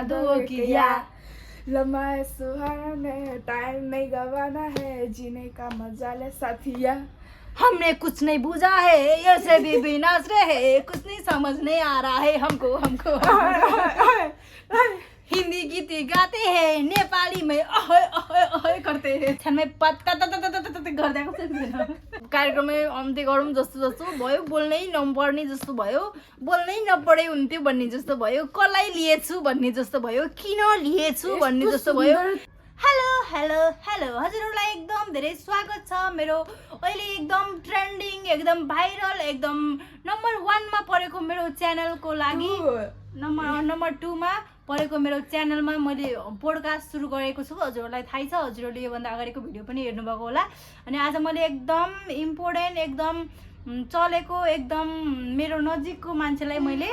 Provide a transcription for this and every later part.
जादू किया लम्हा है सुहाना है टाइम नहीं गवाना है जीने का मजा ले साथिया हमने कुछ नहीं बुझा है ऐसे भी नाच रहे हैं कुछ नहीं समझ नहीं आ रहा है हमको हिंदी गीत गाते हैं नेपाली में अहै अहै अहै करते हैं छ्यानमै पत्ता गर्दाको छैन कार्यक्रममै अन्त्य गरौँ जस्तो भयो बोल्नै नपर्ने जस्तो भयो बोल्नै नपरे हुन्थ्यो भन्ने जस्तो भयो कसलाई लिएछु भन्ने जस्तो भयो किन लिएछु भन्ने जस्तो भयो हेलो हेलो हेलो हजुरहरूलाई एकदम धेरै स्वागत छ मेरो अहिले एकदम ट्रेन्डिङ एकदम भाइरल एकदम नम्बर 1 मा परेको मेरो च्यानलको लागि नम्बर 2 मा परेको मेरो च्यानलमा मैले पोडकास्ट सुरु गरेको छु हजुरहरूलाई थाहै छ हजुरहरूले योभन्दा अगाडिको भिडियो पनि हेर्नुभएको होला अनि आज मैले एकदम इम्पोर्टेन्ट एकदम चलेको एकदम मेरो नजिकको मान्छेलाई मैले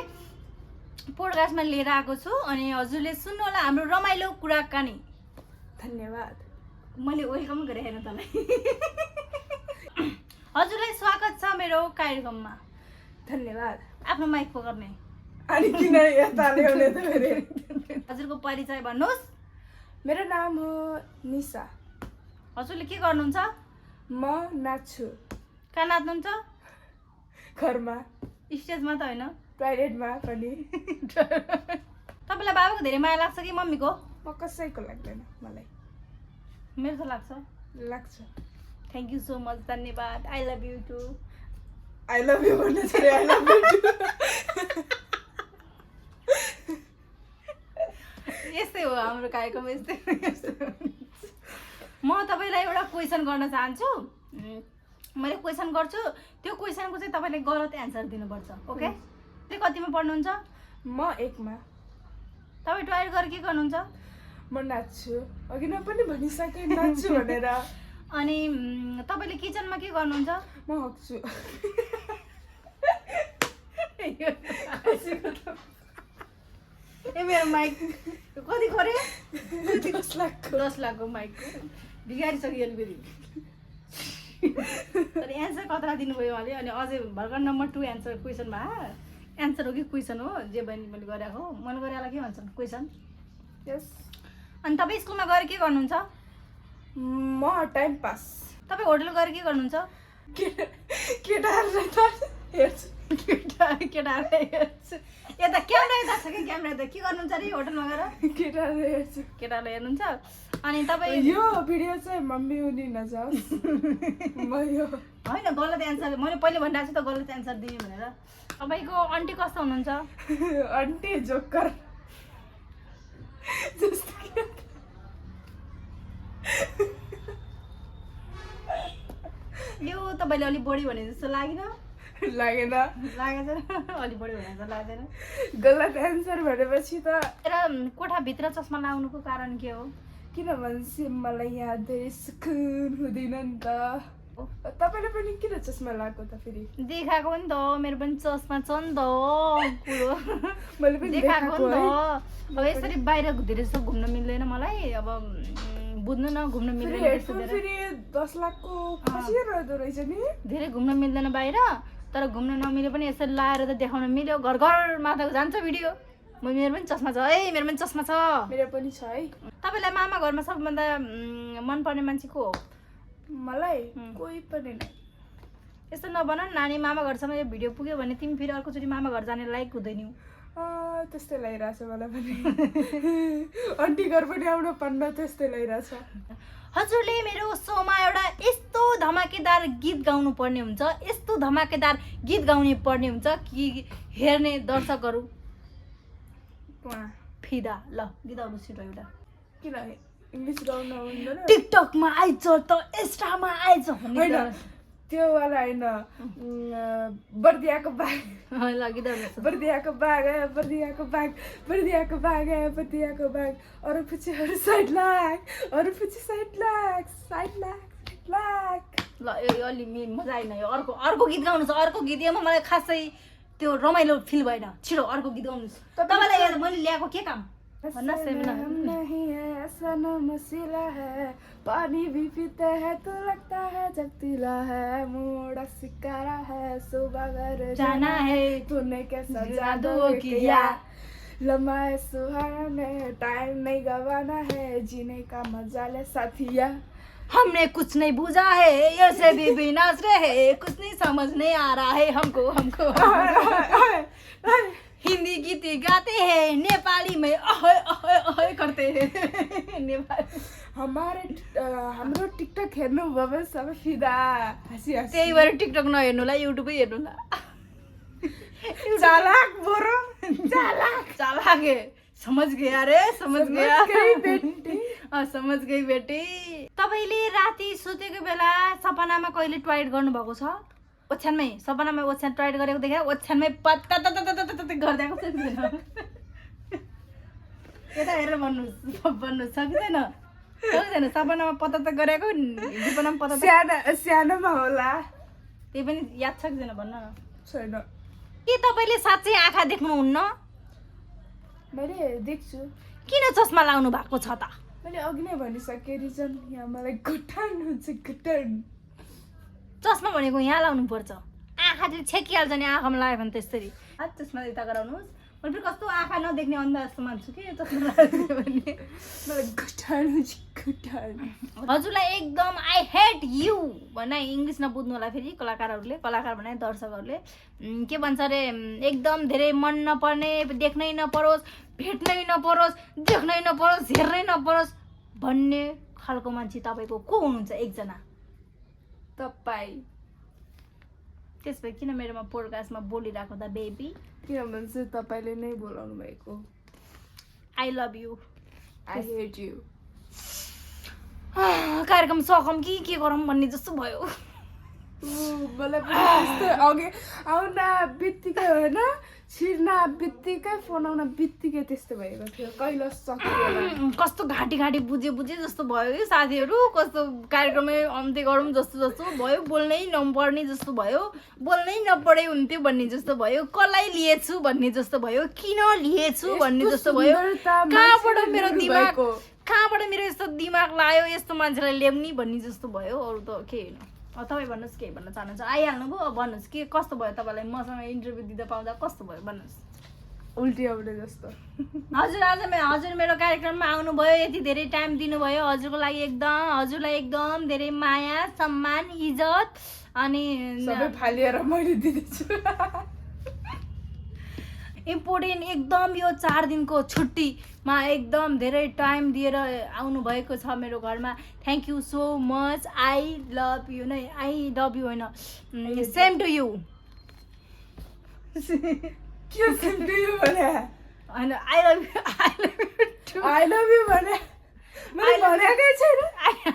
पोडकास्टमा लिएर आएको छु अनि हजुरले सुन्नु होला हाम्रो रमाइलो कुराकानी धन्यवाद मैले वेलकम गरे हैन तँलाई हजुरलाई स्वागत छ मेरो कार्यक्रममा धन्यवाद आफ्नो माइक पकड्ने अनि किन यता ल्याउने त फेरि हजुरको परिचय भन्नुहोस् मेरो नाम हो निशा हजुरले के गर्नुहुन्छ म नाच्छु कहाँ नाच्नुहुन्छ घरमा स्टेजमा त हैन प्राइभेटमा पनि तपाईलाई बाबाको धेरै माया लाग्छ कि मम्मीको म कसैको लाग्दैन मलाई मेरो त लाग्छ लाग्छ थ्याङ्क यू सो मच धन्यवाद I love you too I love you भन्ने छ आई लभ यू टु यस्तै हो हाम्रो कार्यक्रम यस्तै म तपाईलाई एउटा क्वेसन गर्न चाहन्छु मैले क्वेसन गर्छु त्यो क्वेसनको चाहिँ तपाईले गलत एन्सर दिनुपर्छ ओके तपाईँ कतिमा पढ्नुहुन्छ म 1 मा तपाईँ ट्राई गरेर के गर्नुहुन्छ म नाच्छु अघि न पनि भनिसके नाच्छु भनेर अनि तपाईले किचनमा के गर्नुहुन्छ म हक्छु ए मेरो माइक कति खरे 10 लाखको माइक बिगारिसक्यो अलिकति तर एन्सर कतरा दिनुभयो उहाँले अनि अझै भर्खर नम्बर 2 एन्सर क्वेसनमा एन्सर हो कि क्वेसन हो जे बहिनी मैले गरेको हो मैले गरेर के भन्छन् क्वेसन यस अनि तपाईँ स्कुलमा गएर के गर्नुहुन्छ म टाइम पास तपाईँ होटल गएर के गर्नुहुन्छ केटाहरूलाई त हेर्छु केटाहरूलाई हेर्छु यता क्यामेरा यता छ कि क्यामेरा यता के गर्नुहुन्छ अरे होटलमा गएर केटाहरूलाई हेर्छु केटालाई हेर्नुहुन्छ अनि तपाईँ यो भिडियो चाहिँ मम्मी उनी नजाओस् म यो होइन गलत एन्सर मैले पहिले भनिरहेको छु त गलत एन्सर दिने भनेर तपाईँको आन्टी कस्तो हुनुहुन्छ आन्टी जोकर यो तपाईँले अलिक बढी भने जस्तो लागेन लागेन लागेको छैन अलिक बढी भने जस्तो लाग्दैन गलत एन्सर भनेपछि त र कोठाभित्र चस्मा लगाउनुको कारण के हो किनभने मलाई यहाँ धेरै सुकुन हुँदैन नि त तपाईले पनि किन चस्मा लगाएको त फेरि देखाएको नि त मेरो पनि चस्मा छ नि त कुरो मैले पनि देखाएको नि त अब यसरी बाहिर धेरै जस्तो घुम्न मिल्दैन मलाई अब बुझ्नु न घुम्न मिल्दैन फेरि 10 लाखको फसिरहेको रहेछ नि धेरै घुम्न मिल्दैन बाहिर तर घुम्न नमिले पनि यसरी लाएर त देखाउन मिल्यो घर घरमा त जान्छ भिडियो मेरो पनि चस्मा छ है मेरो पनि चस्मा छ मेरो पनि छ है तपाईलाई मामा घरमा सबभन्दा मनपर्ने मान्छे को हो मलाई कोही पनि नै यस्तो नभन नानी मामा घरसम्म यो भिडियो पुग्यो भने तिमी फेरि अर्कोचोटि मामा घर जाने लायक हुँदैनौ त्यस्तै लागिरहेछ मलाई पनि आन्टी घर पनि आउन पन्न त्यस्तै लागिरहेछ हजुरले मेरो सोमा एउटा यस्तो धमाकेदार गीत गाउनु पर्ने हुन्छ यस्तो धमाकेदार गीत गाउनु पर्ने हुन्छ कि हेर्ने दर्शकहरू फिदा ल गीत गाउनु छिटो एउटा किन इङ्ग्लिस गाउन हुँदैन टिकटकमा आइज त इन्स्टामा आइज हैन त्यो वाला हैन बर्दियाको बाग ल गीत गाउनु बर्दियाको बाग बर्दियाको बाग बर्दियाको बाग बर्दियाको बाग अरू पछि 60 लाख अरू पछि 60 लाख ल यो अलि मजा आएन यो अर्को गीत गाउनु छ अर्को गीत यसमा मलाई खासै त्यो रमाइलो फिल भएन छिटो अर्को गीत गाउनुस् तपाईलाई मैले ल्याएको के काम नहीं है सनम सिला है पानी भी पीते हैं तो लगता है जब तिला है मोड़ा सिकारा है सुबह घर जाना है तूने कैसा जादू किया लम्हा है सुहाना है, टाइम नहीं गवाना है, जीने का मजा ले साथिया। हमने कुछ नहीं बुझा है, ये से भी नाच रहे हैं, कुछ नहीं समझ नहीं आ रहा है हमको हिंदी गीत गाते हैं, नेपाली में अहे अहे अहे करते हैं नेपाली। हाम्रो टिकटक हेर्नु भयो भने सबै फिदा हाँसी हाँसी। त्यही भएर टिकटक नहेर्नुलाई युट्युबै हेर्नुला। चालाक बोरो चालाक है, समझ गया रे, समझ गया बेटी। समझ गई बेटी। तपाईँले राति सुतेको बेला सपनामा कहिले टोयलेट गर्नुभएको छ? ओछ्यानमै, सपनामा ओछ्यान टोयलेट गरेको देखायो, ओछ्यानमै पत्ता गरिदिएको छ। यता हेरेर भन्नु सकिँदैन सकिँदैन। सपनामा पत्ता त गरेको, जीवनमा पत्ता सानोमा होला, त्यही पनि याद छ कि छैन भन्न न। छैन। के तपाईँले साँच्चै आँखा देख्नुहुन्न? मैले देख्छु। किन चस्मा लाउनु भएको छ त? मैले अघि नै भनिसकेँ रिजन, यहाँ मलाई घुटान हुन्छ घुटान। चस्मा भनेको यहाँ लाउनु पर्छ, आँखाले छेकिहाल्छ नि आँखामा लाग्यो भने त्यसरी। चस्मा यता गराउनुहोस्। मैले फेरि कस्तो आँखा नदेख्ने अन्धा जस्तो मान्छु कि चस्मा लगायो भने। मलाई घुटान हुन्छ घुटान। हजुरलाई एकदम आई हेट यु भने इङ्ग्लिस नबुझ्नु होला फेरि कलाकारहरूले, कलाकार भने दर्शकहरूले के भन्छ अरे, एकदम धेरै मन नपर्ने, देख्नै नपरोस्, भेट्नै नपरोस्, देख्नै नपरोस्, हेर्नै नपरोस् भन्ने खालको मान्छे तपाईँको को हुनुहुन्छ? एकजना तपाईँ। त्यसपछि किन मेरोमा पोडकास्टमा बोलिरहेको त बेबी? किनभने चाहिँ तपाईँले नै बोलाउनु भएको। I love you, I hate you. कार्यक्रम सकौँ कि के गरौँ भन्ने जस्तो भयो। मलाई त्यस्तै अघि आउन बित्तिकै होइन, छिर्न बित्तिकै फोन आउन बित्तिकै त्यस्तो भएको थियो। कहिले सक्यो कस्तो घाँटी बुझे जस्तो भयो कि साथीहरू, कस्तो कार्यक्रममै अन्त्य गरौँ जस्तो भयो, बोल्नै नपर्ने जस्तो भयो, बोल्नै नपरे हुन्थ्यो भन्ने जस्तो भयो, कसलाई लिएछु भन्ने जस्तो भयो, किन लिएछु भन्ने जस्तो भयो। कहाँबाट मेरो यस्तो दिमाग लाग्यो यस्तो मान्छेलाई ल्याउने भन्ने जस्तो भयो। अरू त के होइन। तपाईँ भन्नुहोस् के भन्न चाहनुहुन्छ? आइहाल्नु भयो, अब भन्नुहोस् के कस्तो भयो तपाईँलाई? मसँग इन्टरभ्यू दिँदा पाउँदा कस्तो भयो भन्नुहोस्। उल्टी आउने जस्तो। हजुर मेरो कार्यक्रममा आउनुभयो, यति धेरै टाइम दिनुभयो, हजुरको लागि हजुरलाई एकदम धेरै माया सम्मान इज्जत अनि सबै फालिएर मैले दिँदैछु। इम्पोर्टेन्ट एकदम यो 4 दिनको छुट्टीमा एकदम धेरै टाइम दिएर आउनुभएको छ मेरो घरमा। Thank you so much. I love you नै, आई लभ यु होइन, सेम टु यु। के सेम टु यु भने? होइन, I love you too. I love you भने मैले भनेकै छैन।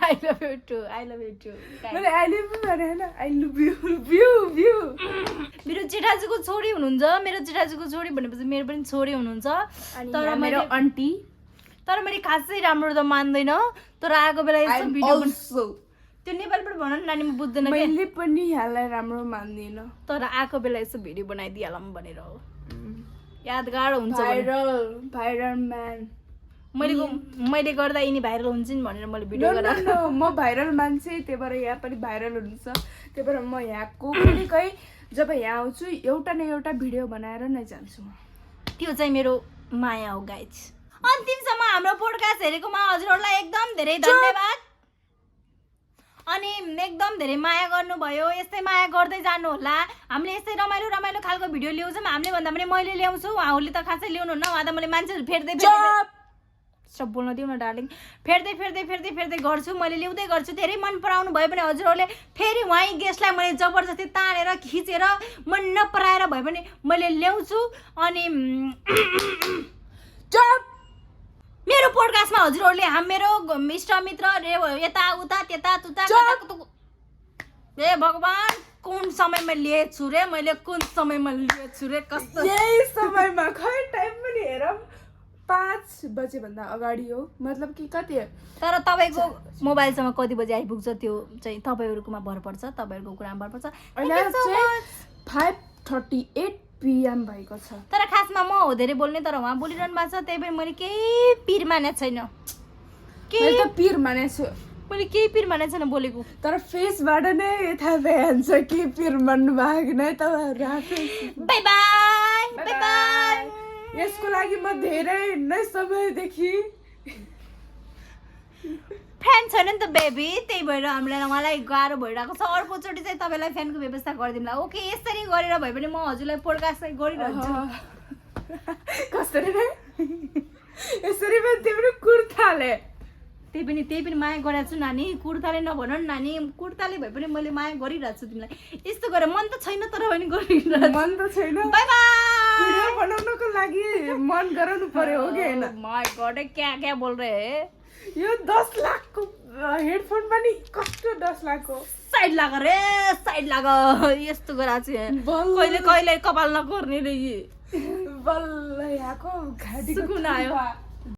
I love you too, I love you too. मैले आई लभ यु भने हैन, आई लभ यु। मेरो जेठाजुको छोरी हुनुहुन्छ, मेरो जेठाजुको छोरी भनेपछि मेरो पनि छोरी हुनुहुन्छ। तर मेरो आन्टी, तर मैले खासै राम्रो त मान्दैन, तर आएको बेला यस्तो भिडियो त्यो नेपालबाट भन न नानी, म बुझ्दैन। मैले पनि यहाँलाई राम्रो मान्दिन, तर आएको बेला यस्तो भिडियो बनाइदिइहालौँ भनेर हो, यादगार हुन्छ। Viral man. मैले गर्दा यिनी भाइरल हुन्छन् भनेर मैले भिडियो गरेँ। म भाइरल मान्छे, त्यही भएर यहाँ पनि भाइरल हुन्छ। त्यही भएर म यहाँको कहिलेकाहीँ जब यहाँ आउँछु एउटा न एउटा भिडियो बनाएर नै जान्छु। त्यो चाहिँ मेरो माया हो गाइज। अन्तिमसम्म हाम्रो पोडकास्ट हेरेकोमा हजुरहरूलाई एकदम धेरै धन्यवाद। अनि एकदम धेरै माया गर्नुभयो, यस्तै माया गर्दै जानु होला। हामीले यस्तै रमाइलो खालको भिडियो ल्याउँछौँ। हामीले भन्दा पनि मैले ल्याउँछु, उहाँहरूले त खासै ल्याउनुहुन्न। उहाँ त मैले मान्छेहरू फेर्दै सब बोल्न दिउँ न डार्लिङ। फेर्दै गर्छु, मैले ल्याउँदै गर्छु। धेरै मन पराउनु भयो भने हजुरहरूले फेरि उहाँ गेस्टलाई मैले जबरजस्ती तानेर खिचेर मन नपराएर भयो भने मैले ल्याउँछु। अनि मेरो पोडकास्टमा हजुरहरूले मेरो इष्टमित्र यताउता त्यतातुता ए भगवान्, कुन समयमा लिएछु रे मैले, कुन समयमा लिएछु रे? कस्तो यही समयमा खै टाइम पनि हेरौँ 5 बजेभन्दा अगाडि हो, मतलब कि कति हो। तर तपाईँको मोबाइलसँग कति बजे आइपुग्छ त्यो चाहिँ तपाईँहरूकोमा भर पर्छ, तपाईँहरूको कुरामा भर पर्छ। 5:38 PM भएको छ। तर खासमा म हो धेरै बोल्ने, तर उहाँ बोलिरहनु भएको छ। त्यही भएर मैले केही पिर मानेको छैन, मैले त पिर मानेको छु। मैले केही पिर मानेको छैन बोलेको, तर फेसबाट नै थाहा भइहाल्छ के पिर मान्नु भएको नै। तपाईँहरू बाई बाई। यसको लागि म धेरै नै समयदेखि फ्यान छैन नि त बेबी, त्यही भएर मलाई गाह्रो भइरहेको छ। अर्कोचोटि चाहिँ तपाईँलाई फ्यानको व्यवस्था गरिदिउँला। ओके, यसरी गरेर भए पनि म हजुरलाई पोडकास्ट गरिरहन्छु। कसरी नै यसरी पनि तिम्रो कुर्ताले त्यही पनि माया गरेको छु नानी। कुर्ताले नभन न नानी, कुर्ताले भए पनि मैले माया गरिरहेको छु तिमीलाई। यस्तो गरेर मन त छैन तर पनि गरिरहेको मन त छैन। By by. भिडियो बनाउनको लागि मन गराउनु पर्यो हो कि हैन? माय गॉड, क्या बोल रहे हैं? यो 10 लाखको हेडफोन पनि कस्तो 10 लाखको साइड लाग रे, साइड लाग। यस्तो गराछु बल्ल। कहिले कहिले कपाल नकोर्ने रे। बल्ल यहाँको घाँटीको सुकुन आयो।